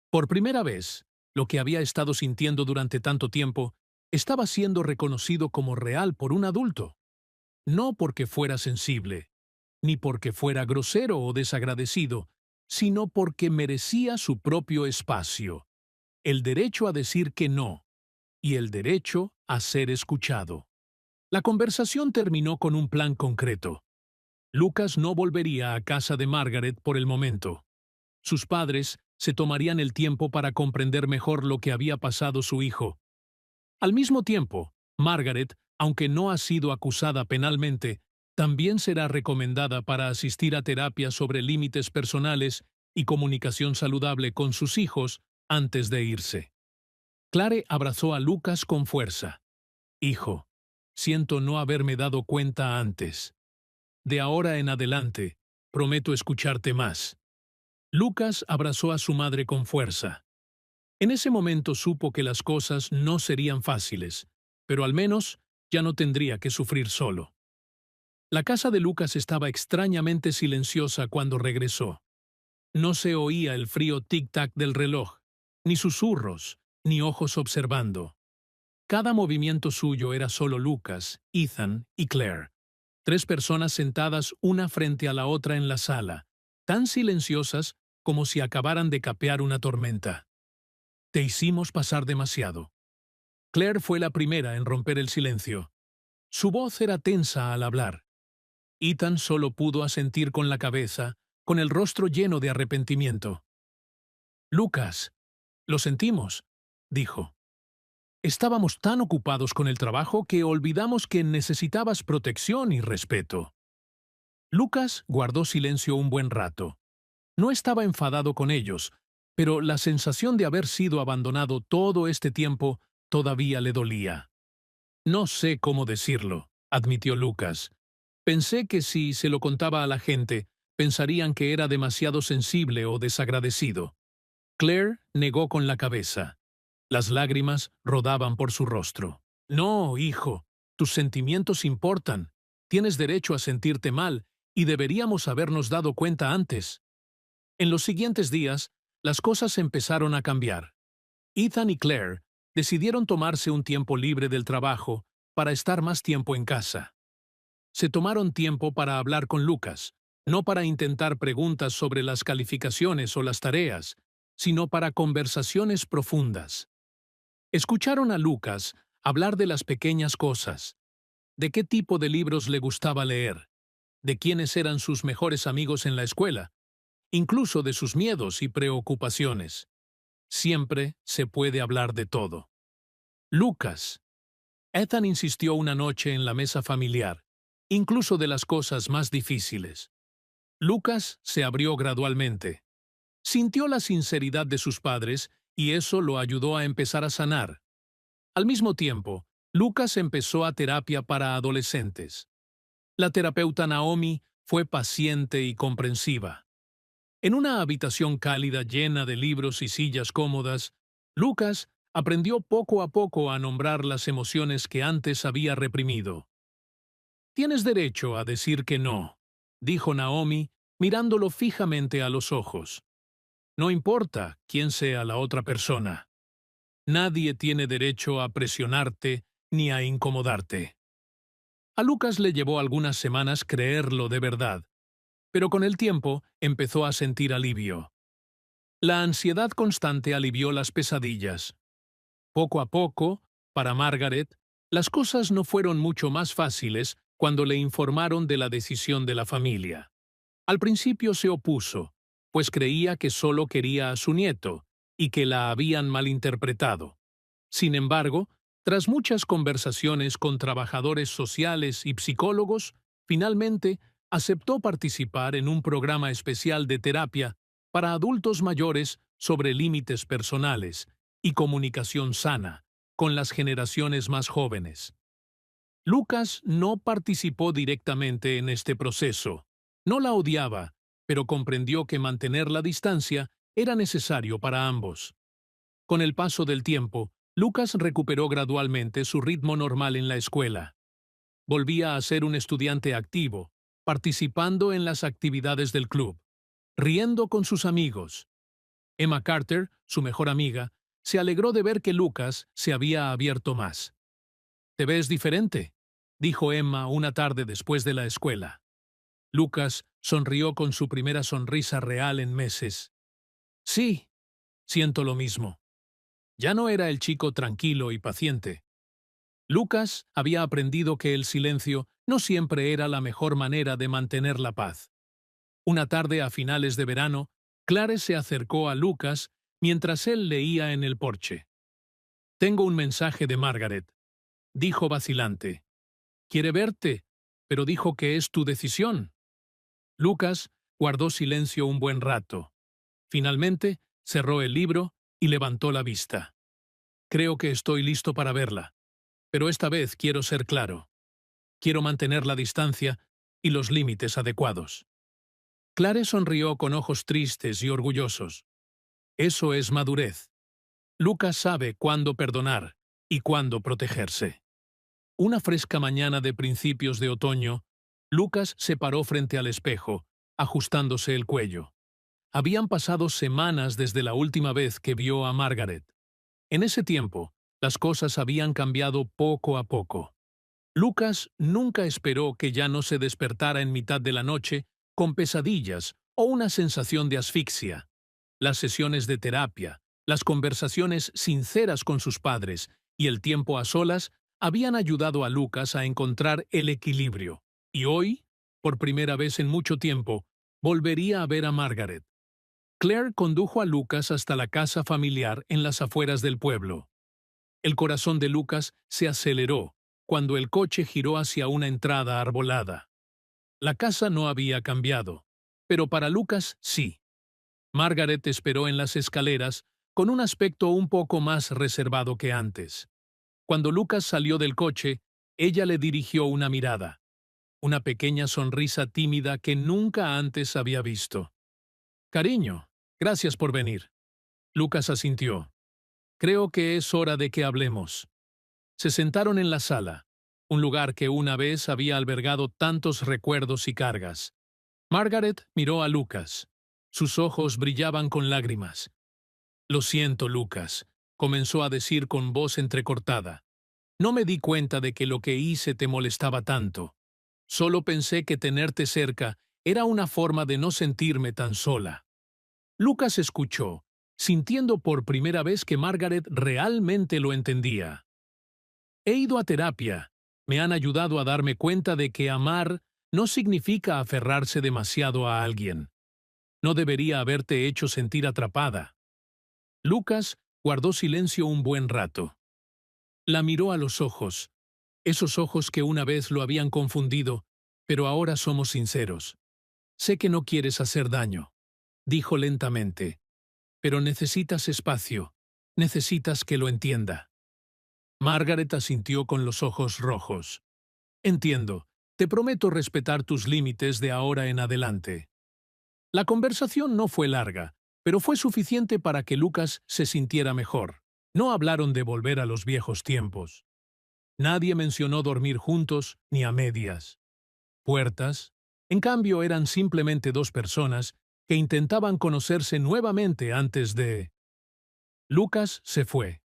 S1: Por primera vez, lo que había estado sintiendo durante tanto tiempo estaba siendo reconocido como real por un adulto. No porque fuera sensible, ni porque fuera grosero o desagradecido, sino porque merecía su propio espacio, el derecho a decir que no, y el derecho a ser escuchado. La conversación terminó con un plan concreto. Lucas no volvería a casa de Margaret por el momento. Sus padres se tomarían el tiempo para comprender mejor lo que había pasado su hijo. Al mismo tiempo, Margaret, aunque no ha sido acusada penalmente, también será recomendada para asistir a terapia sobre límites personales y comunicación saludable con sus hijos antes de irse. Clare abrazó a Lucas con fuerza. «Hijo, siento no haberme dado cuenta antes. De ahora en adelante, prometo escucharte más». Lucas abrazó a su madre con fuerza. En ese momento supo que las cosas no serían fáciles, pero al menos ya no tendría que sufrir solo. La casa de Lucas estaba extrañamente silenciosa cuando regresó. No se oía el frío tic-tac del reloj, ni susurros, ni ojos observando. Cada movimiento suyo era solo Lucas, Ethan y Claire. 3 personas sentadas una frente a la otra en la sala, tan silenciosas como si acabaran de capear una tormenta. «Te hicimos pasar demasiado». Claire fue la primera en romper el silencio. Su voz era tensa al hablar. Ethan solo pudo asentir con la cabeza, con el rostro lleno de arrepentimiento. «Lucas, lo sentimos», dijo. «Estábamos tan ocupados con el trabajo que olvidamos que necesitabas protección y respeto». Lucas guardó silencio un buen rato. No estaba enfadado con ellos, pero la sensación de haber sido abandonado todo este tiempo todavía le dolía. «No sé cómo decirlo», admitió Lucas. «Pensé que si se lo contaba a la gente, pensarían que era demasiado sensible o desagradecido». Claire negó con la cabeza. Las lágrimas rodaban por su rostro. «No, hijo, tus sentimientos importan. Tienes derecho a sentirte mal y deberíamos habernos dado cuenta antes». En los siguientes días, las cosas empezaron a cambiar. Ethan y Claire decidieron tomarse un tiempo libre del trabajo para estar más tiempo en casa. Se tomaron tiempo para hablar con Lucas, no para intentar preguntas sobre las calificaciones o las tareas, sino para conversaciones profundas. Escucharon a Lucas hablar de las pequeñas cosas, de qué tipo de libros le gustaba leer, de quiénes eran sus mejores amigos en la escuela, incluso de sus miedos y preocupaciones. Siempre se puede hablar de todo. Lucas. Ethan insistió una noche en la mesa familiar, incluso de las cosas más difíciles. Lucas se abrió gradualmente. Sintió la sinceridad de sus padres y eso lo ayudó a empezar a sanar. Al mismo tiempo, Lucas empezó a terapia para adolescentes. La terapeuta Naomi fue paciente y comprensiva. En una habitación cálida llena de libros y sillas cómodas, Lucas aprendió poco a poco a nombrar las emociones que antes había reprimido. «Tienes derecho a decir que no», dijo Naomi, mirándolo fijamente a los ojos. «No importa quién sea la otra persona. Nadie tiene derecho a presionarte ni a incomodarte». A Lucas le llevó algunas semanas creerlo de verdad, pero con el tiempo empezó a sentir alivio. La ansiedad constante alivió las pesadillas. Poco a poco, para Margaret, las cosas no fueron mucho más fáciles cuando le informaron de la decisión de la familia. Al principio se opuso, pues creía que solo quería a su nieto y que la habían malinterpretado. Sin embargo, tras muchas conversaciones con trabajadores sociales y psicólogos, finalmente aceptó participar en un programa especial de terapia para adultos mayores sobre límites personales y comunicación sana con las generaciones más jóvenes. Lucas no participó directamente en este proceso. No la odiaba, pero comprendió que mantener la distancia era necesario para ambos. Con el paso del tiempo, Lucas recuperó gradualmente su ritmo normal en la escuela. Volvía a ser un estudiante activo, participando en las actividades del club, riendo con sus amigos. Emma Carter, su mejor amiga, se alegró de ver que Lucas se había abierto más. «Te ves diferente», dijo Emma una tarde después de la escuela. Lucas sonrió con su primera sonrisa real en meses. «Sí, siento lo mismo». Ya no era el chico tranquilo y paciente. Lucas había aprendido que el silencio no siempre era la mejor manera de mantener la paz. Una tarde a finales de verano, Clare se acercó a Lucas mientras él leía en el porche. «Tengo un mensaje de Margaret», dijo vacilante. «Quiere verte, pero dijo que es tu decisión». Lucas guardó silencio un buen rato. Finalmente, cerró el libro y levantó la vista. «Creo que estoy listo para verla, pero esta vez quiero ser claro. Quiero mantener la distancia y los límites adecuados». Clare sonrió con ojos tristes y orgullosos. «Eso es madurez. Lucas sabe cuándo perdonar y cuándo protegerse». Una fresca mañana de principios de otoño, Lucas se paró frente al espejo, ajustándose el cuello. Habían pasado semanas desde la última vez que vio a Margaret. En ese tiempo, las cosas habían cambiado poco a poco. Lucas nunca esperó que ya no se despertara en mitad de la noche con pesadillas o una sensación de asfixia. Las sesiones de terapia, las conversaciones sinceras con sus padres y el tiempo a solas habían ayudado a Lucas a encontrar el equilibrio. Y hoy, por primera vez en mucho tiempo, volvería a ver a Margaret. Claire condujo a Lucas hasta la casa familiar en las afueras del pueblo. El corazón de Lucas se aceleró cuando el coche giró hacia una entrada arbolada. La casa no había cambiado, pero para Lucas sí. Margaret esperó en las escaleras con un aspecto un poco más reservado que antes. Cuando Lucas salió del coche, ella le dirigió una mirada, una pequeña sonrisa tímida que nunca antes había visto. «Cariño, gracias por venir». Lucas asintió. «Creo que es hora de que hablemos». Se sentaron en la sala, un lugar que una vez había albergado tantos recuerdos y cargas. Margaret miró a Lucas. Sus ojos brillaban con lágrimas. «Lo siento, Lucas», comenzó a decir con voz entrecortada. «No me di cuenta de que lo que hice te molestaba tanto. Solo pensé que tenerte cerca era una forma de no sentirme tan sola». Lucas escuchó, sintiendo por primera vez que Margaret realmente lo entendía. «He ido a terapia. Me han ayudado a darme cuenta de que amar no significa aferrarse demasiado a alguien. No debería haberte hecho sentir atrapada». Lucas guardó silencio un buen rato. La miró a los ojos, esos ojos que una vez lo habían confundido, pero ahora somos sinceros. «Sé que no quieres hacer daño», dijo lentamente, «pero necesitas espacio, necesitas que lo entienda». Margaret asintió con los ojos rojos. «Entiendo, te prometo respetar tus límites de ahora en adelante». La conversación no fue larga, pero fue suficiente para que Lucas se sintiera mejor. No hablaron de volver a los viejos tiempos. Nadie mencionó dormir juntos ni a medias. Puertas, en cambio, eran simplemente dos personas que intentaban conocerse nuevamente antes de... Lucas se fue.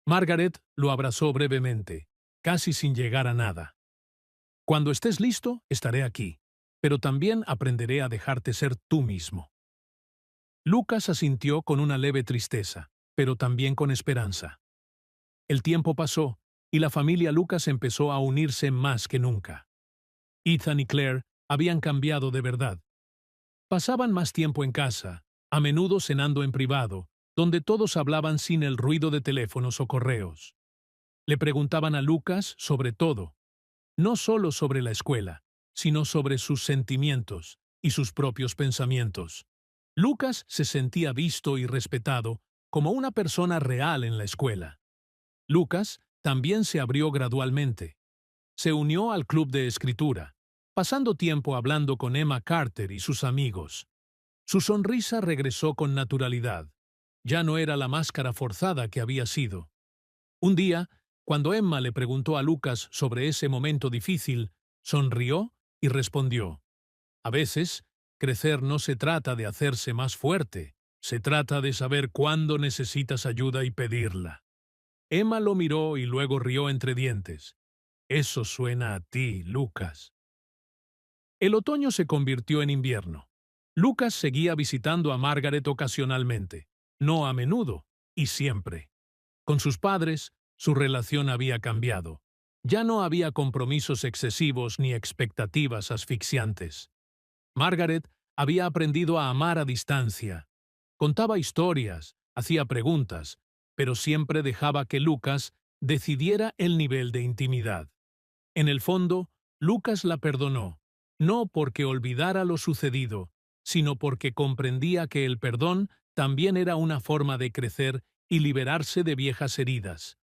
S1: Margaret lo abrazó brevemente, casi sin llegar a nada. Cuando estés listo, estaré aquí, pero también aprenderé a dejarte ser tú mismo. Lucas asintió con una leve tristeza, pero también con esperanza. El tiempo pasó, y la familia Lucas empezó a unirse más que nunca. Ethan y Claire habían cambiado de verdad. Pasaban más tiempo en casa, a menudo cenando en privado, donde todos hablaban sin el ruido de teléfonos o correos. Le preguntaban a Lucas sobre todo, no solo sobre la escuela, sino sobre sus sentimientos y sus propios pensamientos. Lucas se sentía visto y respetado como una persona real en la escuela. Lucas también se abrió gradualmente. Se unió al club de escritura, pasando tiempo hablando con Emma Carter y sus amigos. Su sonrisa regresó con naturalidad. Ya no era la máscara forzada que había sido. Un día, cuando Emma le preguntó a Lucas sobre ese momento difícil, sonrió y respondió: a veces, crecer no se trata de hacerse más fuerte, se trata de saber cuándo necesitas ayuda y pedirla. Emma lo miró y luego rió entre dientes. Eso suena a ti, Lucas. El otoño se convirtió en invierno. Lucas seguía visitando a Margaret ocasionalmente, no a menudo, y siempre. Con sus padres, su relación había cambiado. Ya no había compromisos excesivos ni expectativas asfixiantes. Margaret había aprendido a amar a distancia. Contaba historias, hacía preguntas, pero siempre dejaba que Lucas decidiera el nivel de intimidad. En el fondo, Lucas la perdonó, no porque olvidara lo sucedido, sino porque comprendía que el perdón también era una forma de crecer y liberarse de viejas heridas.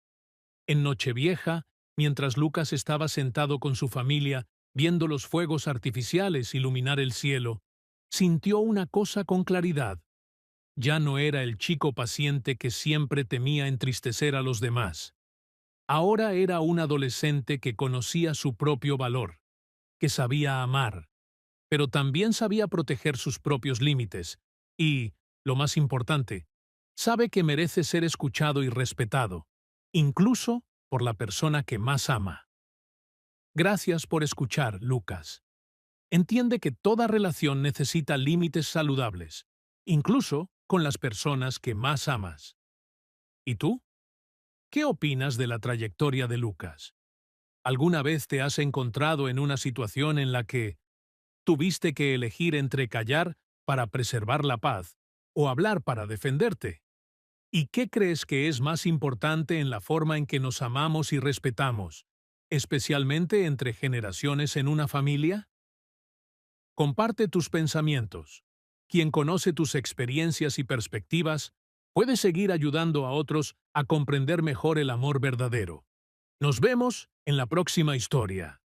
S1: En Nochevieja, mientras Lucas estaba sentado con su familia, viendo los fuegos artificiales iluminar el cielo, sintió una cosa con claridad. Ya no era el chico paciente que siempre temía entristecer a los demás. Ahora era un adolescente que conocía su propio valor, que sabía amar, pero también sabía proteger sus propios límites y, lo más importante, sabe que merece ser escuchado y respetado, incluso por la persona que más ama. Gracias por escuchar, Lucas. Entiende que toda relación necesita límites saludables, incluso con las personas que más amas. ¿Y tú? ¿Qué opinas de la trayectoria de Lucas? ¿Alguna vez te has encontrado en una situación en la que tuviste que elegir entre callar para preservar la paz o hablar para defenderte? ¿Y qué crees que es más importante en la forma en que nos amamos y respetamos, especialmente entre generaciones en una familia? Comparte tus pensamientos. Quien conoce tus experiencias y perspectivas puede seguir ayudando a otros a comprender mejor el amor verdadero. Nos vemos en la próxima historia.